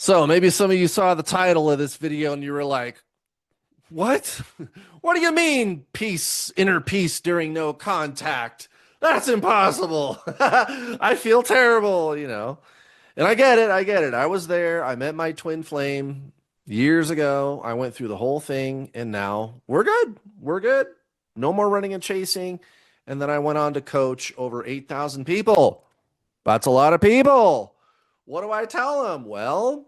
So maybe some of you saw the title of this video and you were like, what? What do you mean peace, inner peace during no contact? That's impossible. I feel terrible. And I get it. I get it. I was there. I met my twin flame years ago. I went through the whole thing and now we're good. We're good. No more running and chasing. And then I went on to coach over 8,000 people. That's a lot of people. What do I tell them? Well,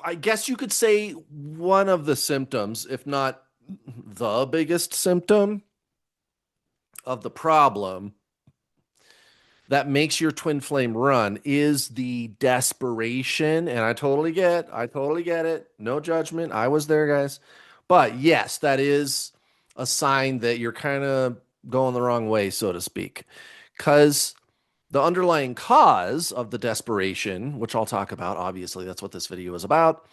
I guess you could say one of the symptoms, if not the biggest symptom of the problem that makes your twin flame run is the desperation. And I totally get it. No judgment. I was there, guys. But yes, that is a sign that you're kind of going the wrong way, so to speak. Because the underlying cause of the desperation, which I'll talk about, obviously, that's what this video is about.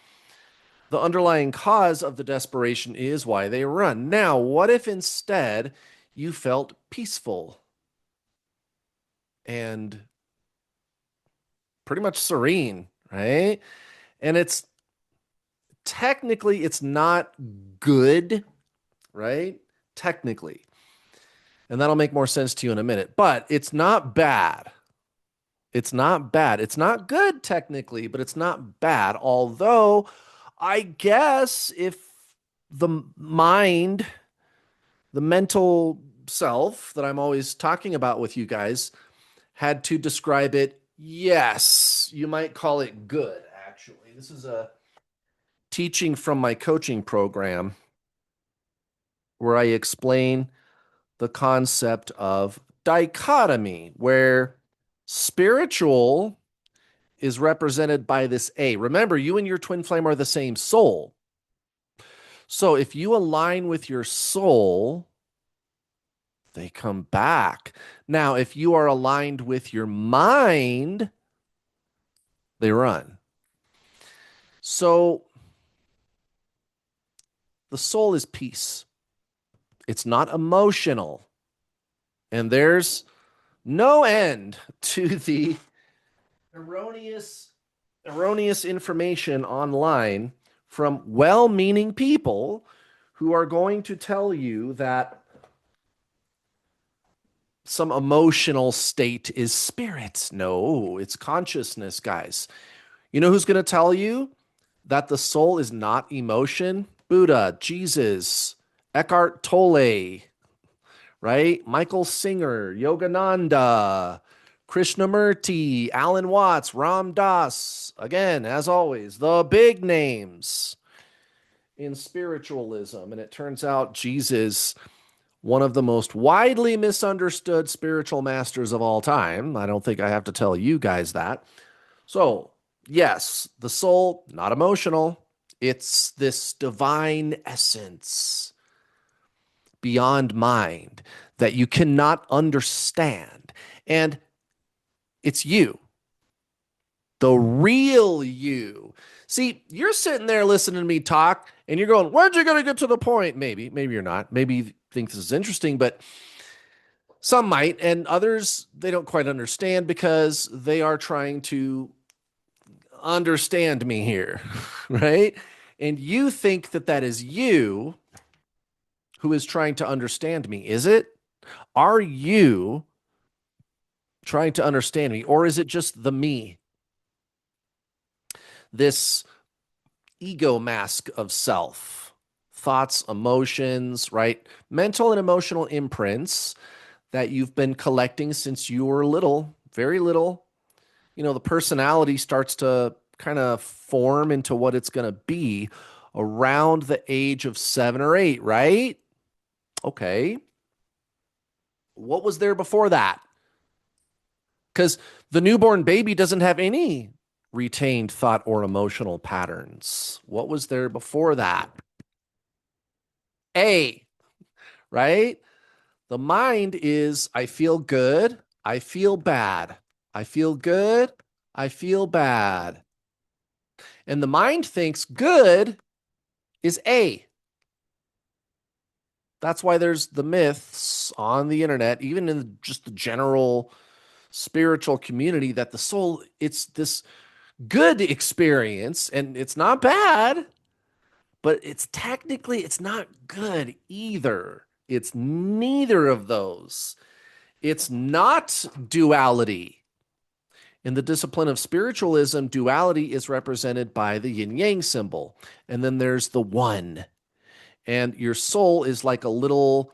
The underlying cause of the desperation is why they run. Now, what if instead you felt peaceful and pretty much serene, right? And it's technically it's not good, right? Technically. And that'll make more sense to you in a minute, but it's not bad. It's not bad. It's not good technically, but it's not bad. Although I guess if the mind, the mental self that I'm always talking about with you guys had to describe it, yes, you might call it good, actually. This is a teaching from my coaching program where I explain the concept of dichotomy, where spiritual is represented by this A. Remember, you and your twin flame are the same soul. So if you align with your soul, they come back. Now, if you are aligned with your mind, they run. So the soul is peace. It's not emotional. And there's no end to the erroneous erroneous information online from well-meaning people who are going to tell you that some emotional state is spirit. No, it's consciousness, guys. You know who's going to tell you that the soul is not emotion? Buddha, Jesus, Eckhart Tolle, right? Michael Singer, Yogananda, Krishnamurti, Alan Watts, Ram Dass. Again, as always, the big names in spiritualism. And it turns out Jesus, one of the most widely misunderstood spiritual masters of all time. I don't think I have to tell you guys that. So, yes, the soul, not emotional. It's this divine essence beyond mind that you cannot understand. And it's you, the real you. See, you're sitting there listening to me talk and you're going, when'd you going to get to the point? Maybe you're not. Maybe you think this is interesting, but some might, and others, they don't quite understand because they are trying to understand me here, right? And you think that that is you who is trying to understand me. Is it? Are you trying to understand me, or is it just the me? This ego mask of self, thoughts, emotions, right? Mental and emotional imprints that you've been collecting since you were little, very little. The personality starts to kind of form into what it's going to be around the age of 7 or 8, right? Okay. What was there before that? Because the newborn baby doesn't have any retained thought or emotional patterns. What was there before that? A, right? The mind is I feel good, I feel bad. I feel good, I feel bad. And the mind thinks good is A. That's why there's the myths on the internet, even in just the general spiritual community that the soul, it's this good experience and it's not bad, but it's not good either. It's neither of those. It's not duality. In the discipline of spiritualism, duality is represented by the yin yang symbol. And then there's the one. And your soul is like a little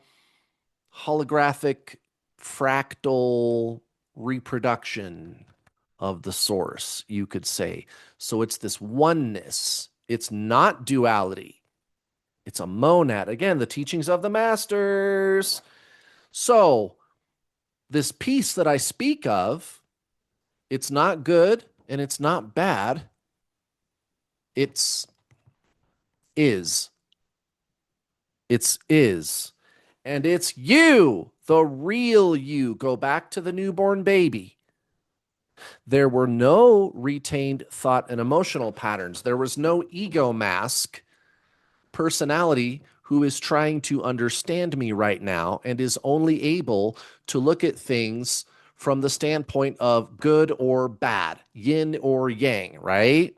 holographic fractal reproduction of the source, you could say. So it's this oneness. It's not duality. It's a monad. Again, the teachings of the masters. So this peace that I speak of, it's not good and it's not bad. It's is. It's is. And it's you, the real you. Go back to the newborn baby. There were no retained thought and emotional patterns. There was no ego mask personality who is trying to understand me right now and is only able to look at things from the standpoint of good or bad, yin or yang, right?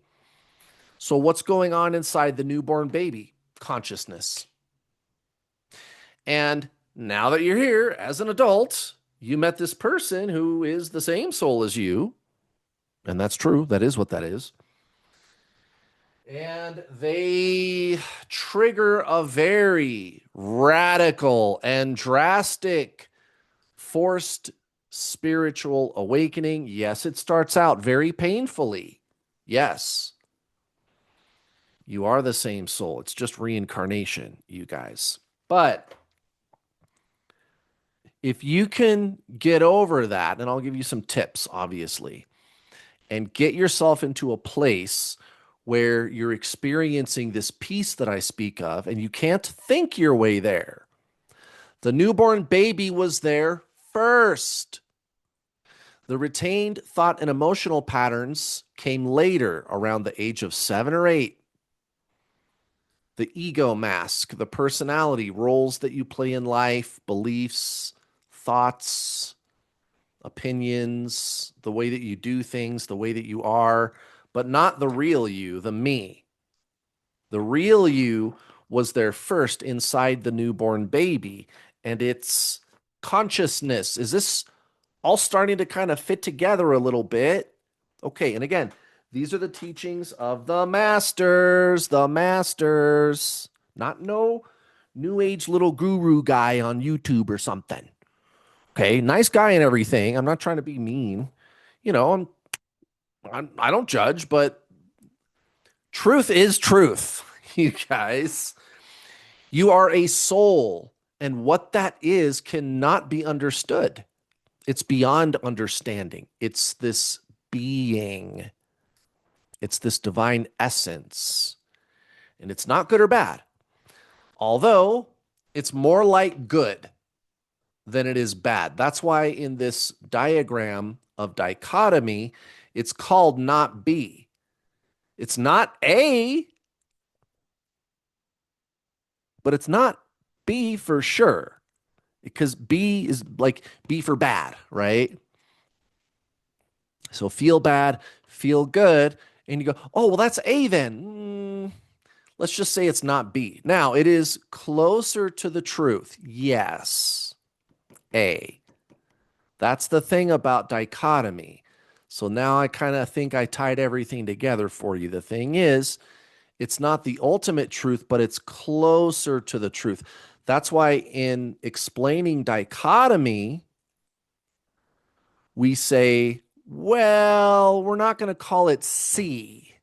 So, what's going on inside the newborn baby? Consciousness. And now that you're here as an adult, you met this person who is the same soul as you. And that's true. That is what that is. And they trigger a very radical and drastic forced spiritual awakening. Yes, it starts out very painfully. Yes, you are the same soul. It's just reincarnation, you guys. But if you can get over that, and I'll give you some tips, obviously, and get yourself into a place where you're experiencing this peace that I speak of, and you can't think your way there. The newborn baby was there first. The retained thought and emotional patterns came later, around the age of 7 or 8. The ego mask, the personality, roles that you play in life, beliefs, thoughts, opinions, the way that you do things, the way that you are, but not the real you, the me. The real you was there first inside the newborn baby, and it's consciousness. Is this all starting to kind of fit together a little bit? Okay, and again, these are the teachings of the masters, not no new age little guru guy on YouTube or something. Okay, nice guy and everything. I'm not trying to be mean. You know, I don't judge, but truth is truth, you guys. You are a soul, and what that is cannot be understood. It's beyond understanding. It's this being, it's this divine essence, and it's not good or bad, although it's more like good than it is bad. That's why in this diagram of dichotomy, it's called not B. It's not A, but it's not B for sure, because B is like B for bad, right? So feel bad, feel good, and you go, oh, well, that's A then. Let's just say it's not B. Now, it is closer to the truth. Yes, A. That's the thing about dichotomy. So now I kind of think I tied everything together for you. The thing is, it's not the ultimate truth, but it's closer to the truth. That's why in explaining dichotomy, we say, well, we're not going to call it C.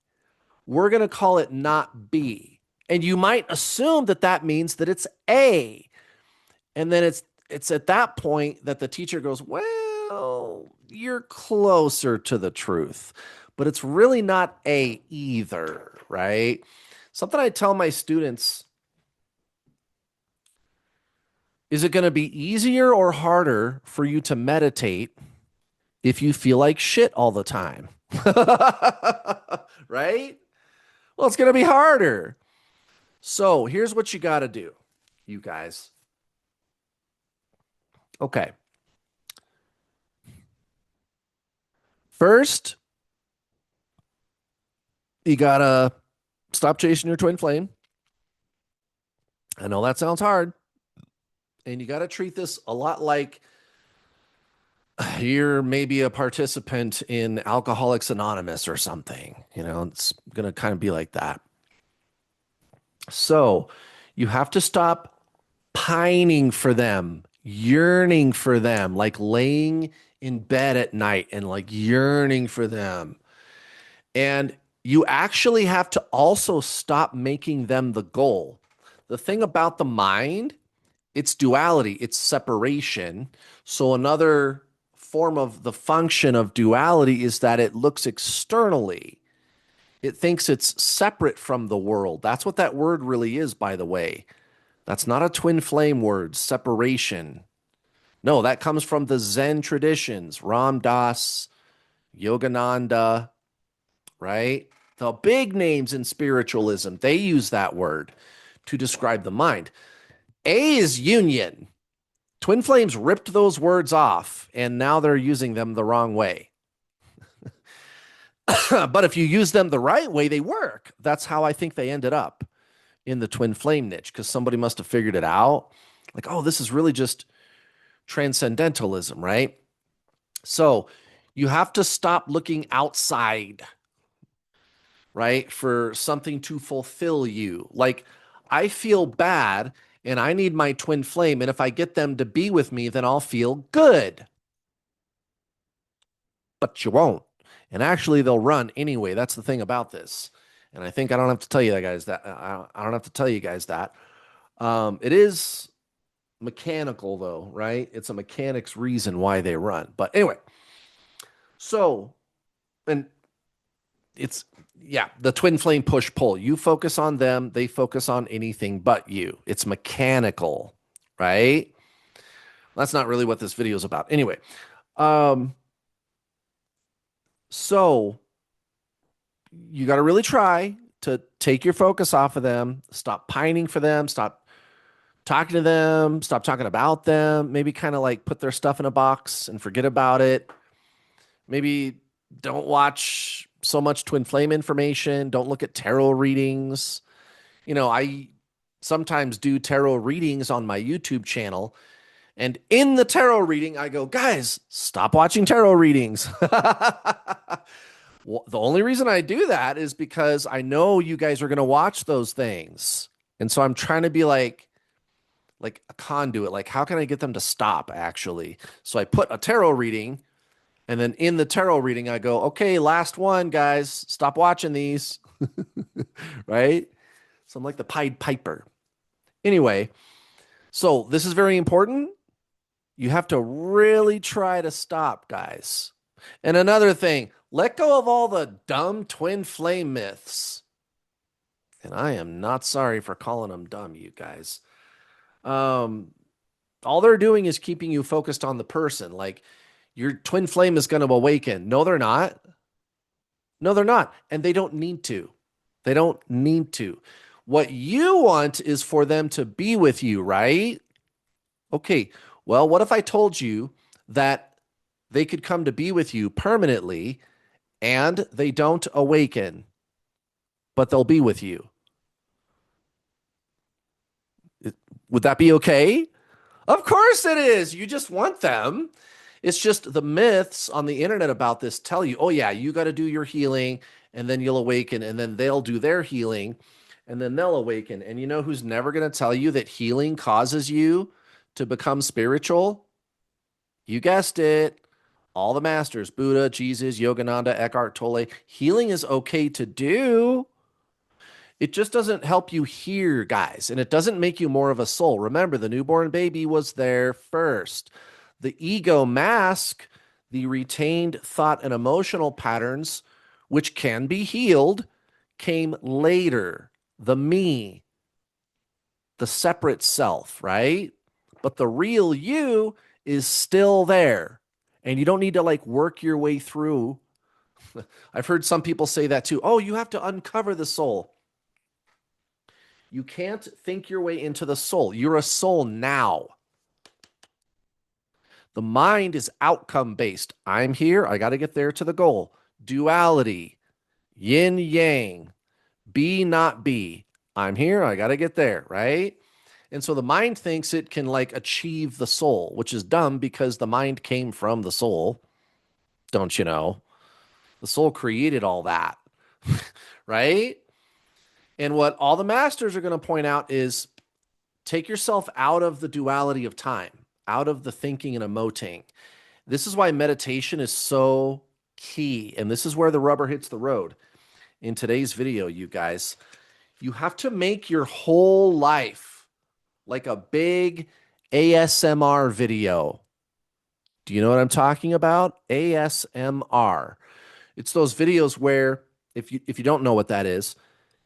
We're going to call it not B. And you might assume that that means that it's A. And then it's at that point that the teacher goes, well, you're closer to the truth, but it's really not A either, right? Something I tell my students, is it going to be easier or harder for you to meditate if you feel like shit all the time? Right? Well, it's going to be harder. So here's what you got to do, you guys. Okay. First, you gotta stop chasing your twin flame. I know that sounds hard. And you gotta treat this a lot like you're maybe a participant in Alcoholics Anonymous or something. It's gonna kind of be like that. So you have to stop pining for them, yearning for them, like laying in bed at night and like yearning for them. And you actually have to also stop making them the goal. The thing about the mind, it's duality, it's separation. So another form of the function of duality is that it looks externally. It thinks it's separate from the world. That's what that word really is, by the way. That's not a twin flame word, separation. No, that comes from the Zen traditions, Ram Dass, Yogananda, right? The big names in spiritualism, they use that word to describe the mind. A is union. Twin flames ripped those words off, and now they're using them the wrong way. But if you use them the right way, they work. That's how I think they ended up in the twin flame niche, because somebody must have figured it out. Like, oh, this is really just transcendentalism, right? So you have to stop looking outside, right, for something to fulfill you. Like, I feel bad and I need my twin flame. And if I get them to be with me, then I'll feel good. But you won't. And actually, they'll run anyway. That's the thing about this. And I think I don't have to tell you that, guys. I don't have to tell you guys that. It is mechanical, though, right? It's a mechanic's reason why they run. But anyway, so and it's yeah, the twin flame push pull. You focus on them, they focus on anything but you. It's mechanical, right? That's not really what this video is about. Anyway, um, so you got to really try to take your focus off of them, stop pining for them, stop talking to them, stop talking about them, maybe kind of like put their stuff in a box and forget about it. Maybe don't watch so much twin flame information, don't look at tarot readings. I sometimes do tarot readings on my YouTube channel. And in the tarot reading, I go, guys, stop watching tarot readings. Well, the only reason I do that is because I know you guys are going to watch those things. And so I'm trying to be like a conduit. Like, how can I get them to stop actually? So I put a tarot reading, and then in the tarot reading, I go, okay, last one, guys, stop watching these. Right? So I'm like the Pied Piper. Anyway, so this is very important. You have to really try to stop, guys. And another thing, let go of all the dumb twin flame myths. And I am not sorry for calling them dumb, you guys. Um, all they're doing is keeping you focused on the person. Like, your twin flame is going to awaken. No, they're not. No, they're not. And they don't need to. They don't need to. What you want is for them to be with you, right? Okay, well, what if I told you that they could come to be with you permanently and they don't awaken, but they'll be with you? Would that be okay? Of course it is. You just want them. It's just the myths on the internet about this tell you, oh, yeah, you got to do your healing and then you'll awaken, and then they'll do their healing and then they'll awaken. And you know who's never going to tell you that healing causes you to become spiritual? You guessed it. All the masters, Buddha, Jesus, Yogananda, Eckhart Tolle. Healing is okay to do. It just doesn't help you hear, guys, and it doesn't make you more of a soul. Remember, the newborn baby was there first. The ego mask, the retained thought and emotional patterns, which can be healed, came later. The me, the separate self, right? But the real you is still there. And you don't need to like work your way through. I've heard some people say that too. Oh, you have to uncover the soul. You can't think your way into the soul. You're a soul now. The mind is outcome based. I'm here, I got to get there to the goal. Duality, yin yang, be not be. I'm here, I got to get there, right? And so the mind thinks it can like achieve the soul, which is dumb because the mind came from the soul. Don't you know? The soul created all that, right? And what all the masters are going to point out is take yourself out of the duality of time, out of the thinking and emoting. This is why meditation is so key. And this is where the rubber hits the road. In today's video, you guys, you have to make your whole life like a big ASMR video. Do you know what I'm talking about? ASMR. It's those videos where if you don't know what that is,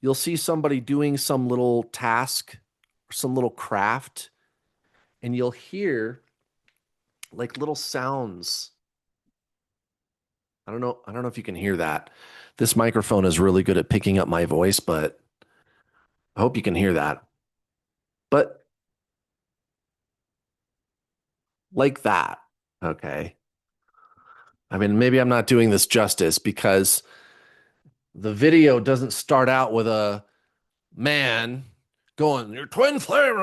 you'll see somebody doing some little task, some little craft, and you'll hear like little sounds. I don't know if you can hear that. This microphone is really good at picking up my voice, but I hope you can hear that. But like that. Okay. I mean, maybe I'm not doing this justice because the video doesn't start out with a man going, your twin flame,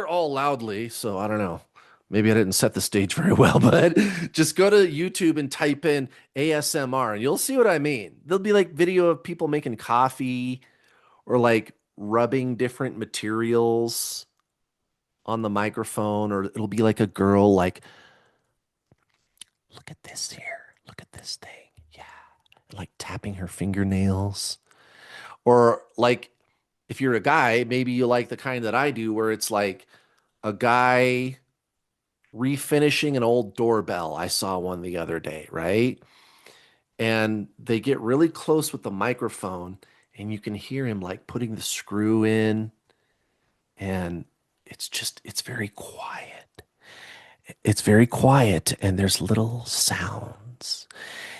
all loudly. So I don't know. Maybe I didn't set the stage very well, but just go to YouTube and type in ASMR and you'll see what I mean. There'll be like video of people making coffee or like rubbing different materials on the microphone, or it'll be like a girl like, look at this here, look at this thing. Yeah. Like tapping her fingernails. Or like if you're a guy, maybe you like the kind that I do where it's like a guy refinishing an old doorbell. I saw one the other day, right? And they get really close with the microphone and you can hear him like putting the screw in, and it's very quiet. It's very quiet and there's little sounds.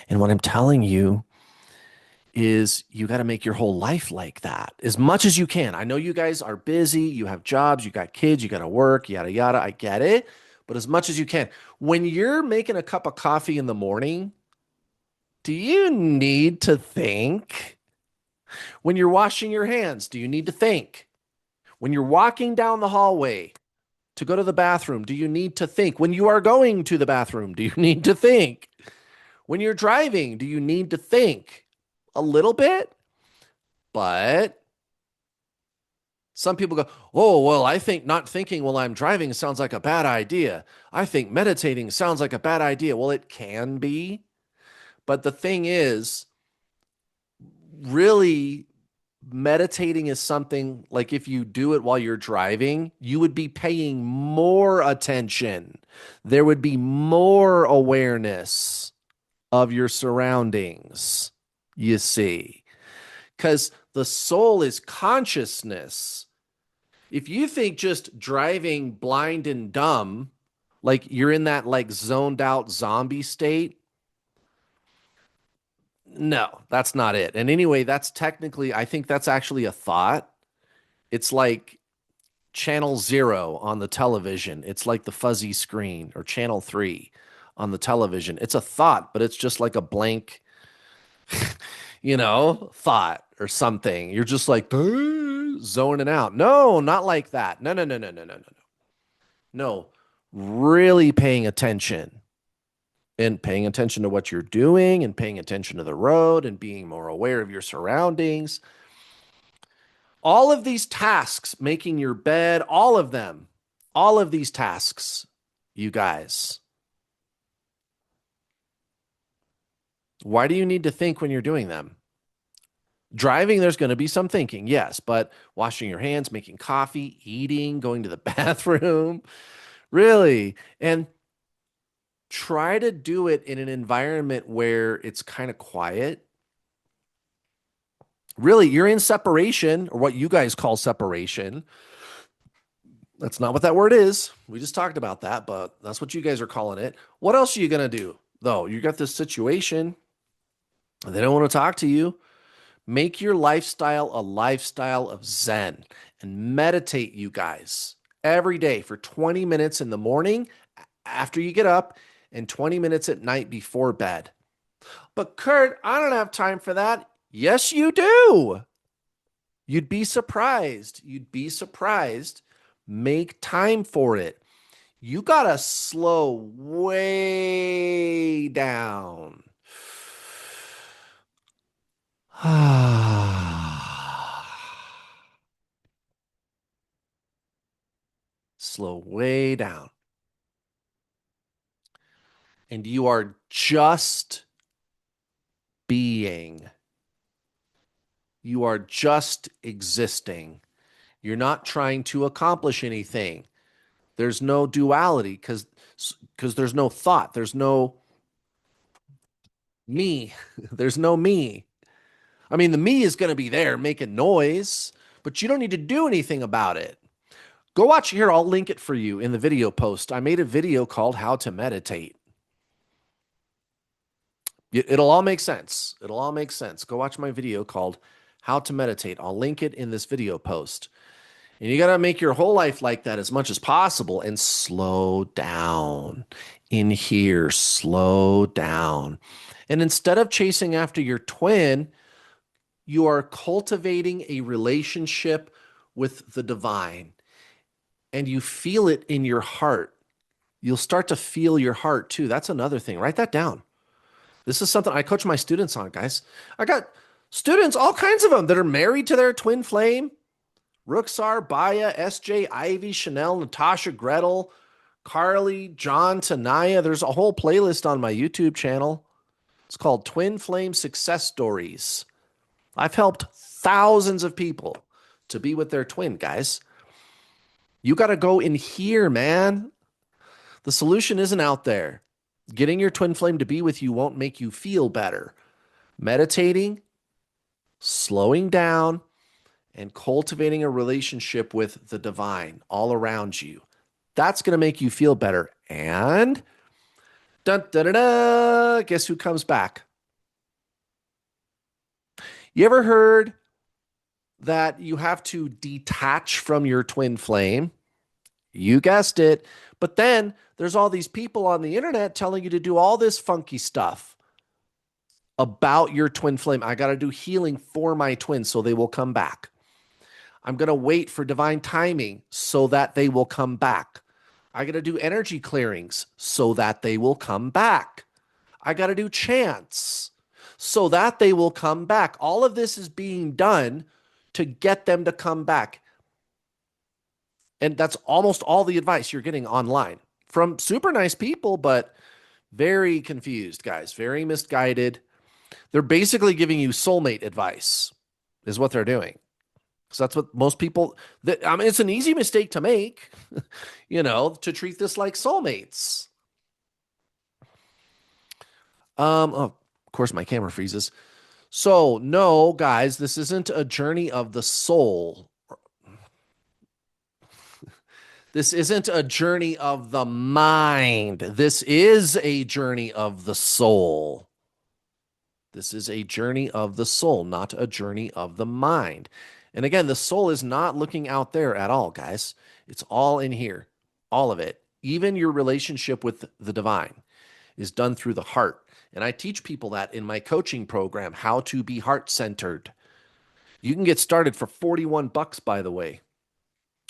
And what I'm telling you is you got to make your whole life like that as much as you can. I know you guys are busy, you have jobs, you got kids, you got to work, yada, yada. I get it. But as much as you can, when you're making a cup of coffee in the morning, do you need to think? When you're washing your hands, do you need to think? When you're walking down the hallway to go to the bathroom, do you need to think? When you are going to the bathroom, do you need to think? When you're driving, do you need to think? A little bit, but some people go, oh, well, I think not thinking while I'm driving sounds like a bad idea. I think meditating sounds like a bad idea. Well, it can be. But the thing is, really, meditating is something like if you do it while you're driving, you would be paying more attention. There would be more awareness of your surroundings, you see, because the soul is consciousness. If you think just driving blind and dumb, like you're in that like zoned out zombie state, no, that's not it. And anyway, that's technically, I think that's actually a thought. It's like channel 0 on the television. It's like the fuzzy screen, or channel 3 on the television. It's a thought, but it's just like a blank, thought or something. You're just like zoning out. No, not like that. No, no, no, no, no, no, no, no. No, really paying attention, and paying attention to what you're doing and paying attention to the road and being more aware of your surroundings. All of these tasks, making your bed, all of them, all of these tasks, you guys, why do you need to think when you're doing them? Driving, there's going to be some thinking, yes, but washing your hands, making coffee, eating, going to the bathroom, really. And try to do it in an environment where it's kind of quiet. Really, you're in separation, or what you guys call separation. That's not what that word is. We just talked about that, but that's what you guys are calling it. What else are you going to do? Though you got this situation, they don't want to talk to you. Make your lifestyle a lifestyle of Zen and meditate, you guys, every day for 20 minutes in the morning after you get up, and 20 minutes at night before bed. But Kurt, I don't have time for that. Yes, you do. You'd be surprised. You'd be surprised. Make time for it. You got to slow way down. Slow way down. And you are just being. You are just existing. You're not trying to accomplish anything. There's no duality because there's no thought. There's no me. There's no me. I mean, the me is going to be there making noise, but you don't need to do anything about it. Go watch here. I'll link it for you in the video post. I made a video called How to Meditate. It'll all make sense. It'll all make sense. Go watch my video called How to Meditate. I'll link it in this video post. And you got to make your whole life like that as much as possible and slow down in here. Slow down. And instead of chasing after your twin, you are cultivating a relationship with the divine. And you feel it in your heart. You'll start to feel your heart too. That's another thing. Write that down. This is something I coach my students on, guys. I got students, all kinds of them, that are married to their twin flame. Ruxar, Baya, SJ, Ivy, Chanel, Natasha, Gretel, Carly, John, Tanaya. There's a whole playlist on my YouTube channel. It's called Twin Flame Success Stories. I've helped thousands of people to be with their twin, guys. You got to go in here, man. The solution isn't out there. Getting your twin flame to be with you won't make you feel better. Meditating, slowing down, and cultivating a relationship with the divine all around you. That's going to make you feel better. And dun, dun, dun, dun, guess who comes back? You ever heard that you have to detach from your twin flame? You guessed it. But then there's all these people on the internet telling you to do all this funky stuff about your twin flame. I got to do healing for my twin so they will come back. I'm going to wait for divine timing so that they will come back. I got to do energy clearings so that they will come back. I got to do chants so that they will come back. All of this is being done to get them to come back. And that's almost all the advice you're getting online from super nice people, but very confused, guys, very misguided. They're basically giving you soulmate advice is what they're doing. So that's what most people, I mean, it's an easy mistake to make, to treat this like soulmates. Of course, my camera freezes. So, no, guys, this isn't a journey of the soul. This isn't a journey of the mind. This is a journey of the soul. This is a journey of the soul, not a journey of the mind. And again, the soul is not looking out there at all, guys. It's all in here, all of it. Even your relationship with the divine is done through the heart. And I teach people that in my coaching program, how to be heart-centered. You can get started for $41, by the way.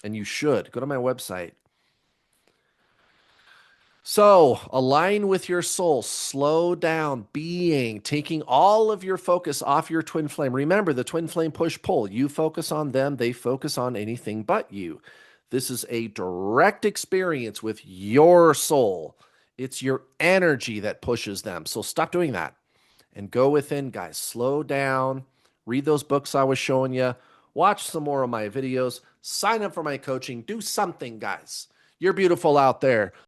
And you should. Go to my website. So, align with your soul, slow down, being, taking all of your focus off your twin flame. Remember the twin flame push-pull. You focus on them, they focus on anything but you. This is a direct experience with your soul. It's your energy that pushes them. So stop doing that and go within, guys. Slow down. Read those books I was showing you. Watch some more of my videos. Sign up for my coaching. Do something, guys. You're beautiful out there.